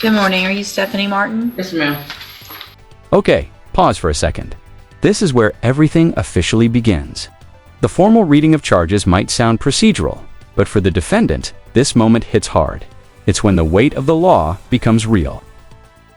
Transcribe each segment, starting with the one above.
Good morning. Are you Stephanie Martin? Yes, ma'am. Okay, pause for a second. This is where everything officially begins. The formal reading of charges might sound procedural, but for the defendant, this moment hits hard. It's when the weight of the law becomes real.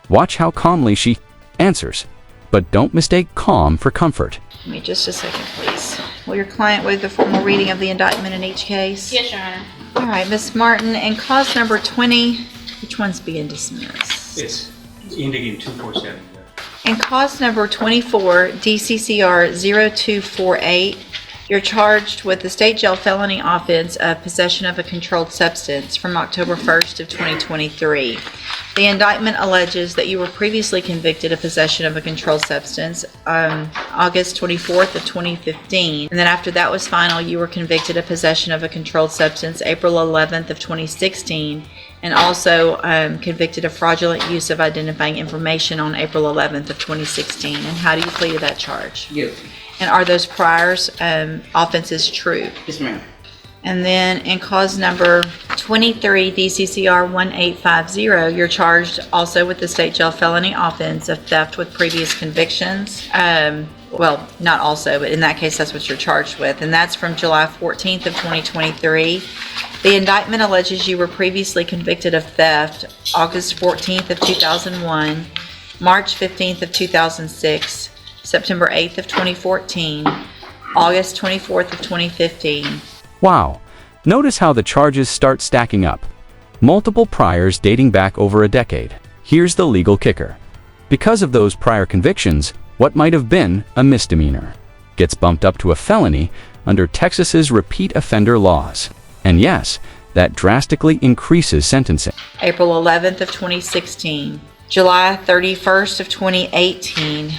Watch how calmly she answers, but don't mistake calm for comfort. Give me just a second, please. Will your client waive the formal reading of the indictment in each case? Yes, Your Honor. All right, Ms. Martin, in cause number 20, which one's being dismissed? It's indicating 247. In cause number 24, DCCR 0248, you're charged with the state jail felony offense of possession of a controlled substance from October 1st of 2023. The indictment alleges that you were previously convicted of possession of a controlled substance August 24th of 2015, and then after that was final, you were convicted of possession of a controlled substance April 11th of 2016, and also convicted of fraudulent use of identifying information on April 11th of 2016. And how do you plead to that charge? Guilty. And are those priors offenses true? Yes, ma'am. And then in cause number 23, DCCR 1850, you're charged also with the state jail felony offense of theft with previous convictions. Well, not also, but in that case, that's what you're charged with. And that's from July 14th of 2023. The indictment alleges you were previously convicted of theft August 14th of 2001, March 15th of 2006, September 8th of 2014, August 24th of 2015. Wow, notice how the charges start stacking up. Multiple priors dating back over a decade. Here's the legal kicker. Because of those prior convictions, what might have been a misdemeanor gets bumped up to a felony under Texas's repeat offender laws. And yes, that drastically increases sentencing. April 11th of 2016, July 31st of 2018,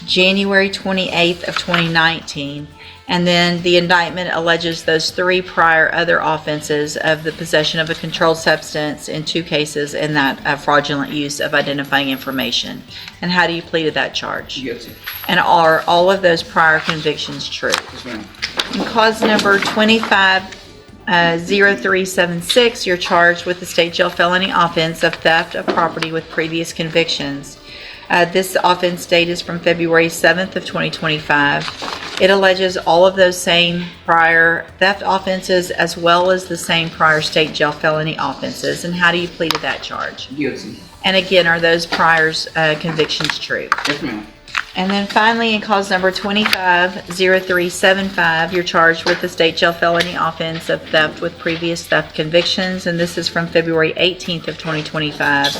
January 28th of 2019, and then the indictment alleges those three prior other offenses of the possession of a controlled substance in two cases and that fraudulent use of identifying information. And how do you plead to that charge? Guilty. And are all of those prior convictions true? Yes, ma'am. In cause number 250376, you're charged with the state jail felony offense of theft of property with previous convictions. This offense date is from February 7th of 2025. It alleges all of those same prior theft offenses as well as the same prior state jail felony offenses. And how do you plead to that charge? Guilty. And again, are those priors convictions true? Yes, ma'am. And then finally, in cause number 250375, you're charged with the state jail felony offense of theft with previous theft convictions, and this is from February 18th of 2025.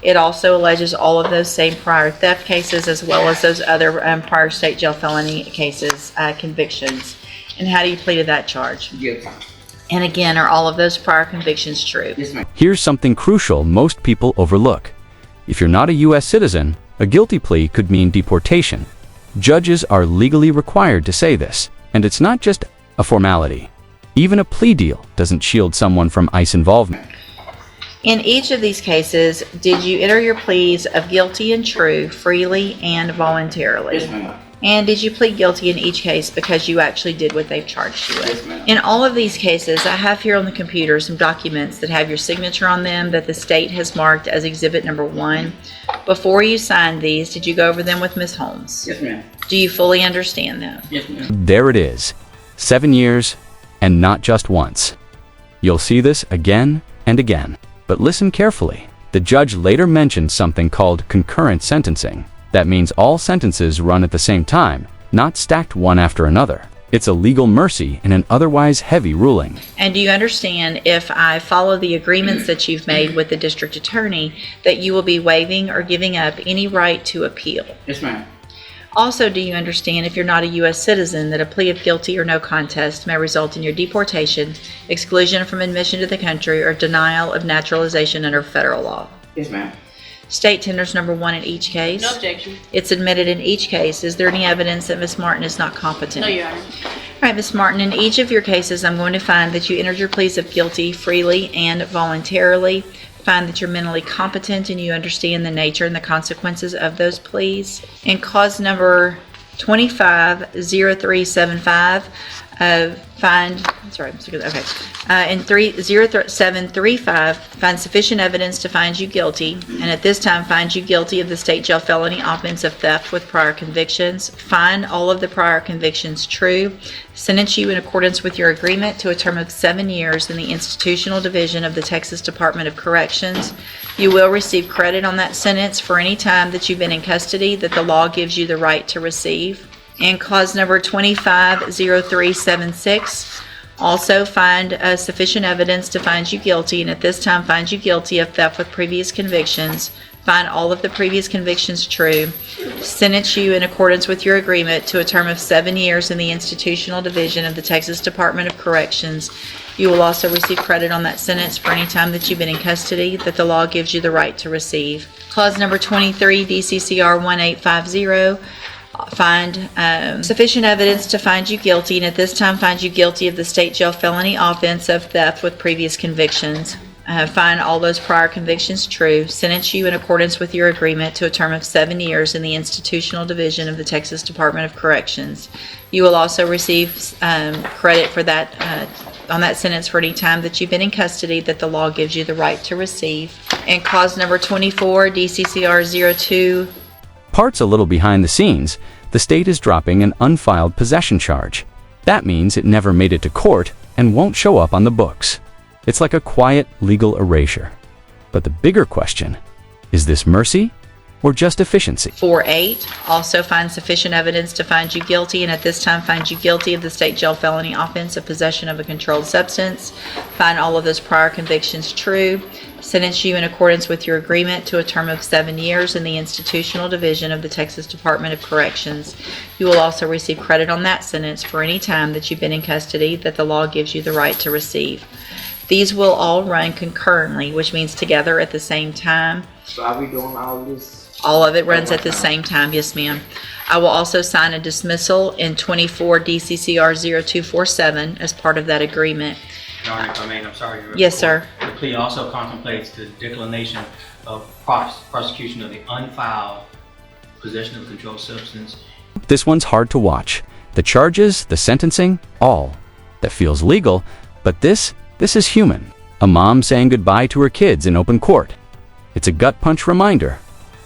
It also alleges all of those same prior theft cases as well as those other prior state jail felony cases convictions. And how do you plead to that charge? Guilty. And again, are all of those prior convictions true? Yes, ma'am. Here's something crucial most people overlook. If you're not a U.S. citizen, a guilty plea could mean deportation. Judges are legally required to say this, and it's not just a formality. Even a plea deal doesn't shield someone from ICE involvement. In each of these cases, did you enter your pleas of guilty and true freely and voluntarily? Yes, ma'am. And did you plead guilty in each case because you actually did what they've charged you with? Yes, ma'am. In all of these cases, I have here on the computer some documents that have your signature on them that the state has marked as exhibit number 1. Before you signed these, did you go over them with Ms. Holmes? Yes, ma'am. Do you fully understand them? Yes, ma'am. There it is. 7 years, and not just once. You'll see this again and again. But listen carefully. The judge later mentioned something called concurrent sentencing. That means all sentences run at the same time, not stacked one after another. It's a legal mercy in an otherwise heavy ruling. And do you understand, if I follow the agreements that you've made with the district attorney, that you will be waiving or giving up any right to appeal? Yes, ma'am. Also, do you understand, if you're not a U.S. citizen, that a plea of guilty or no contest may result in your deportation, exclusion from admission to the country, or denial of naturalization under federal law? Yes, ma'am. State tenders number 1 in each case. No objection. It's admitted in each case. Is there any evidence that Ms. Martin is not competent? No, Your Honor. All right, Ms. Martin, in each of your cases, I'm going to find that you entered your pleas of guilty freely and voluntarily, find that you're mentally competent and you understand the nature and the consequences of those pleas. In cause number 250375, find, sorry, okay. In 0735, find sufficient evidence to find you guilty, and at this time find you guilty of the state jail felony offense of theft with prior convictions. Find all of the prior convictions true. Sentence you in accordance with your agreement to a term of 7 years in the institutional division of the Texas Department of Corrections. You will receive credit on that sentence for any time that you've been in custody that the law gives you the right to receive. And clause number 250376, also find sufficient evidence to find you guilty, and at this time find you guilty of theft with previous convictions. Find all of the previous convictions true. Sentence you in accordance with your agreement to a term of 7 years in the institutional division of the Texas Department of Corrections. You will also receive credit on that sentence for any time that you've been in custody that the law gives you the right to receive. Clause number 23, DCCR 1850. Find sufficient evidence to find you guilty, and at this time find you guilty of the state jail felony offense of theft with previous convictions. Find all those prior convictions true. Sentence you in accordance with your agreement to a term of 7 years in the institutional division of the Texas Department of Corrections. You will also receive credit for that on that sentence for any time that you've been in custody that the law gives you the right to receive. And clause number 24, DCCR 02. Parts a little behind the scenes, the state is dropping an unfiled possession charge. That means it never made it to court and won't show up on the books. It's like a quiet legal erasure. But the bigger question, is this mercy or just efficiency? 4.8, also find sufficient evidence to find you guilty, and at this time find you guilty of the state jail felony offense of possession of a controlled substance. Find all of those prior convictions true. Sentence you in accordance with your agreement to a term of 7 years in the institutional division of the Texas Department of Corrections. You will also receive credit on that sentence for any time that you've been in custody that the law gives you the right to receive. These will all run concurrently, which means together at the same time. So are we doing all this? All of it runs at the same time, yes ma'am. I will also sign a dismissal in 24 DCCR 0247 as part of that agreement. Your Honor, if I may, I'm sorry. Yes, sir. The plea also contemplates the declination of prosecution of the unfiled possession of a controlled substance. This one's hard to watch. The charges, the sentencing, all. That feels legal, but this is human. A mom saying goodbye to her kids in open court. It's a gut punch reminder.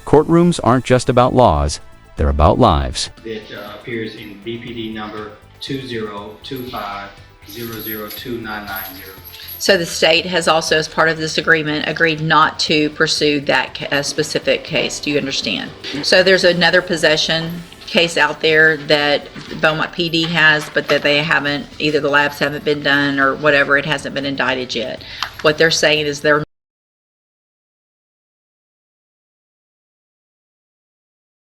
Courtrooms aren't just about laws, they're about lives. That appears in BPD number 2025002990. So the state has also, as part of this agreement, agreed not to pursue that specific case. Do you understand? So there's another possession case out there that Beaumont PD has, but that they haven't, either the labs haven't been done or whatever, it hasn't been indicted yet. What they're saying is they're